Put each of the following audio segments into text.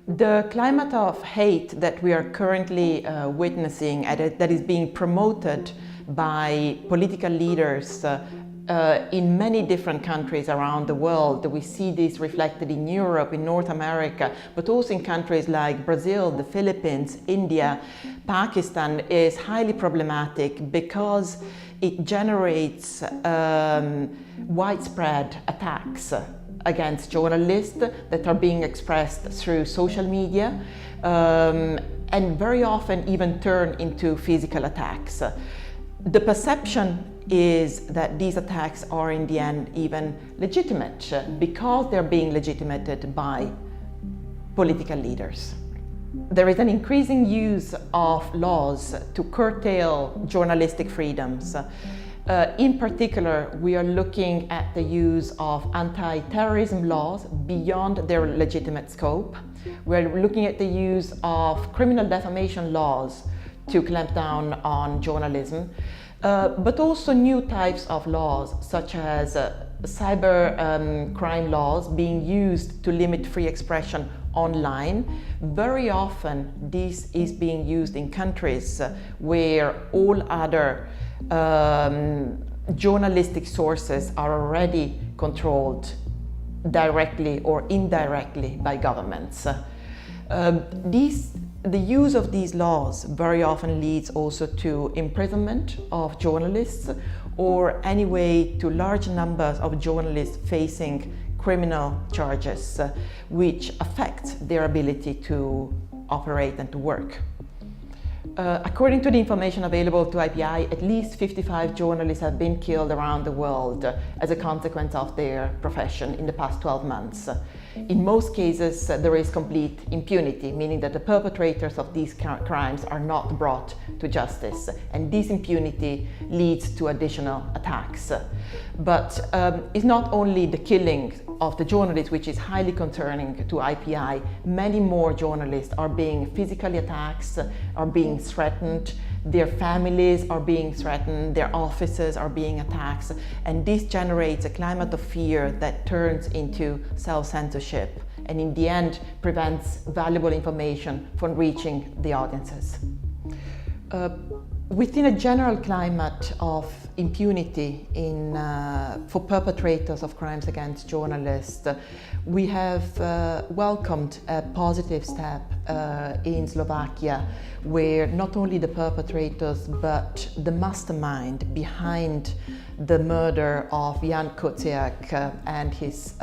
The climate of hate that we are currently witnessing, that is being promoted by political leaders in many different countries around the world. We see this reflected in Europe, in North America, but also in countries like Brazil, the Philippines, India, Pakistan, is highly problematic because it generates widespread attacks against journalists that are being expressed through social media and very often even turn into physical attacks. The perception is that these attacks are in the end even legitimate because they're being legitimated by political leaders. There is an increasing use of laws to curtail journalistic freedoms. In particular, we are looking at the use of anti-terrorism laws beyond their legitimate scope. We're looking at the use of criminal defamation laws to clamp down on journalism, but also new types of laws, such as cyber crime laws being used to limit free expression online. Very often, this is being used in countries where all other journalistic sources are already controlled directly or indirectly by governments. The use of these laws very often leads also to imprisonment of journalists, or anyway to large numbers of journalists facing criminal charges, which affect their ability to operate and to work. According to the information available to IPI, at least 55 journalists have been killed around the world as a consequence of their profession in the past 12 months. In most cases, there is complete impunity, meaning that the perpetrators of these crimes are not brought to justice, and this impunity leads to additional attacks. But it's not only the killing of the journalists which is highly concerning to IPI. Many more journalists are being physically attacked, are being threatened, their families are being threatened, their offices are being attacked, and this generates a climate of fear that turns into self-censorship and in the end prevents valuable information from reaching the audiences. Within a general climate of impunity for perpetrators of crimes against journalists, we have welcomed a positive step in Slovakia, where not only the perpetrators but the mastermind behind the murder of Jan Kuciak and his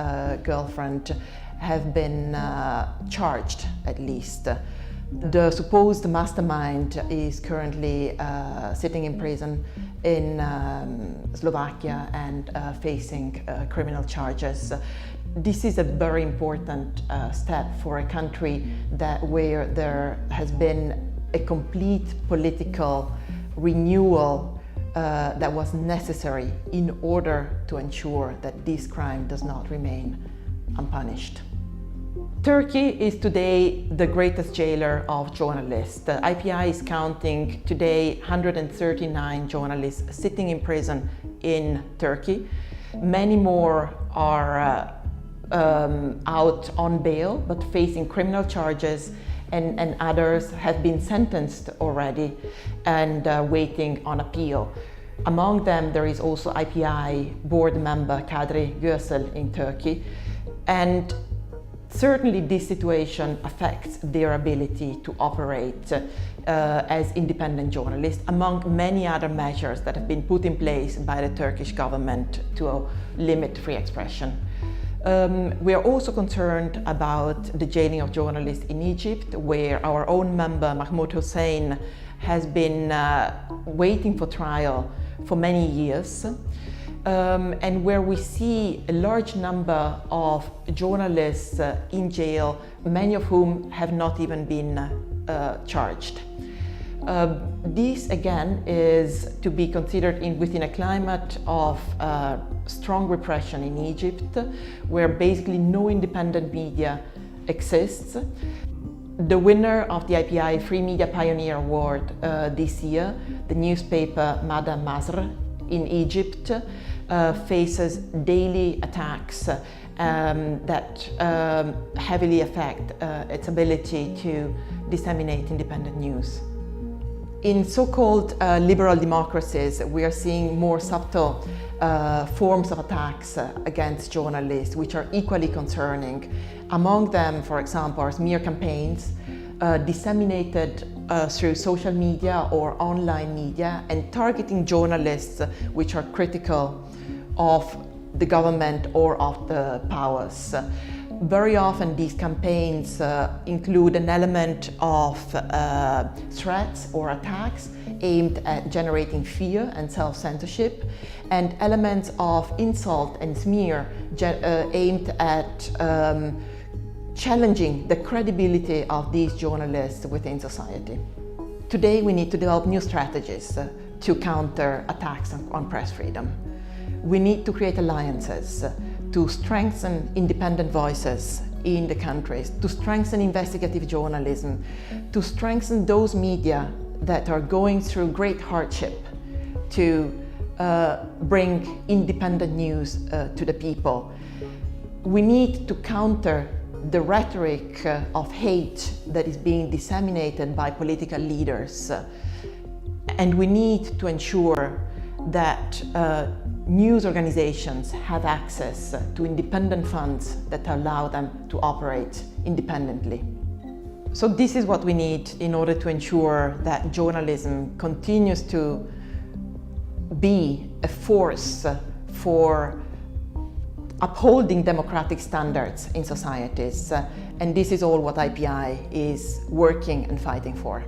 girlfriend have been charged, at least. The supposed mastermind is currently sitting in prison in Slovakia and facing criminal charges. This is a very important step for a country where there has been a complete political renewal that was necessary in order to ensure that this crime does not remain unpunished. Turkey is today the greatest jailer of journalists. The IPI is counting today 139 journalists sitting in prison in Turkey. Many more are out on bail but facing criminal charges, and others have been sentenced already and waiting on appeal. Among them, there is also IPI board member Kadri Gösel in Turkey, and certainly this situation affects their ability to operate as independent journalists, among many other measures that have been put in place by the Turkish government to limit free expression. We are also concerned about the jailing of journalists in Egypt, where our own member Mahmoud Hussein has been waiting for trial for many years. And where we see a large number of journalists in jail, many of whom have not even been charged. This again is to be considered within a climate of strong repression in Egypt, where basically no independent media exists. The winner of the IPI Free Media Pioneer Award this year, the newspaper Mada Masr in Egypt, faces daily attacks that heavily affect its ability to disseminate independent news. In so-called liberal democracies, we are seeing more subtle forms of attacks against journalists, which are equally concerning. Among them, for example, are smear campaigns disseminated through social media or online media and targeting journalists which are critical of the government or of the powers. Very often these campaigns include an element of threats or attacks aimed at generating fear and self-censorship, and elements of insult and smear aimed at challenging the credibility of these journalists within society. Today we need to develop new strategies to counter attacks on press freedom. We need to create alliances to strengthen independent voices in the countries, to strengthen investigative journalism, to strengthen those media that are going through great hardship to bring independent news to the people. We need to counter the rhetoric of hate that is being disseminated by political leaders, and we need to ensure that news organizations have access to independent funds that allow them to operate independently. So this is what we need in order to ensure that journalism continues to be a force for upholding democratic standards in societies. And this is all what IPI is working and fighting for.